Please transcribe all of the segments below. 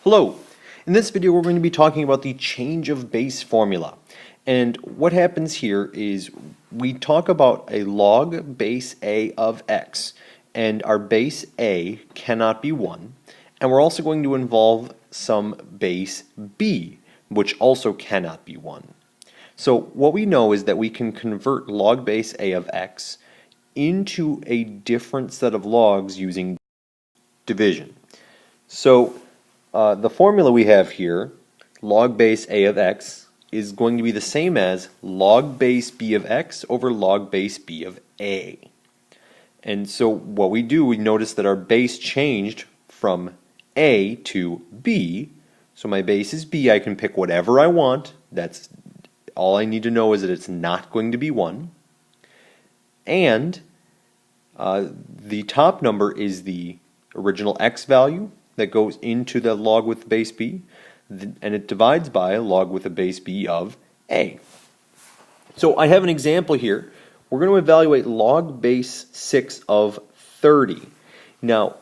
Hello! In this video we're going to be talking about the change of base formula. And what happens here is we talk about a log base a of x, and our base a cannot be 1. And we're also going to involve some base b, which also cannot be 1. So what we know is that we can convert log base a of x into a different set of logs using division. So the formula we have here, log base a of x, is going to be the same as log base b of x over log base b of a. And so what we do, we notice that our base changed from a to b. So my base is b. I can pick whatever I want. That's all I need to know, is that it's not going to be 1. And the top number is the original x value that goes into the log with base b, and it divides by log with a base b of a. So I have an example here. We're going to evaluate log base 6 of 30. Now,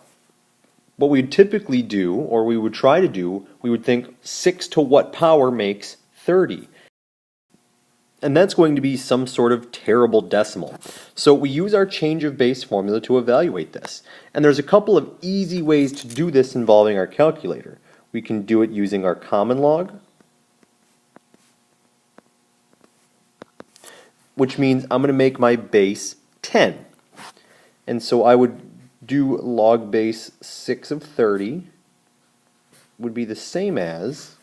what we would typically do, or we would try to do, we would think 6 to what power makes 30? And that's going to be some sort of terrible decimal. So we use our change of base formula to evaluate this. And there's a couple of easy ways to do this involving our calculator. We can do it using our common log, which means I'm going to make my base 10. And so I would do log base 6 of 30 would be the same as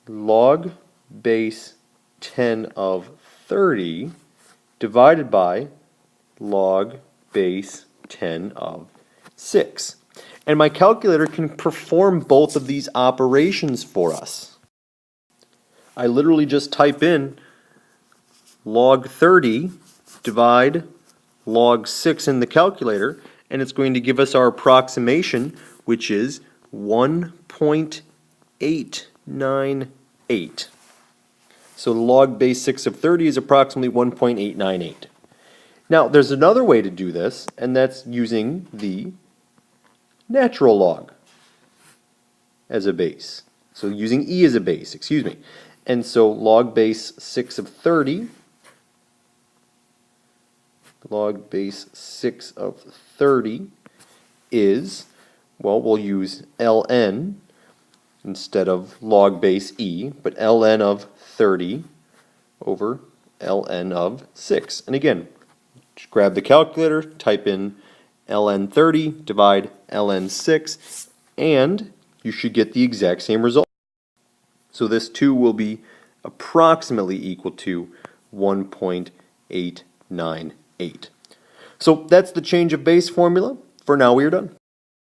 log base 10 of 30 divided by log base 10 of 6. And my calculator can perform both of these operations for us. I literally just type in log 30 divide log 6 in the calculator, and it's going to give us our approximation, which is 1.898. So log base 6 of 30 is approximately 1.898. Now, there's another way to do this, and that's using the natural log as a base. So using e as a base, excuse me. And so log base 6 of 30, log base 6 of 30 is, well, we'll use ln instead of log base e, but ln of 30 over ln of 6. And again, just grab the calculator, type in ln 30, divide ln 6, and you should get the exact same result. So this too will be approximately equal to 1.898. So that's the change of base formula. For now, we are done.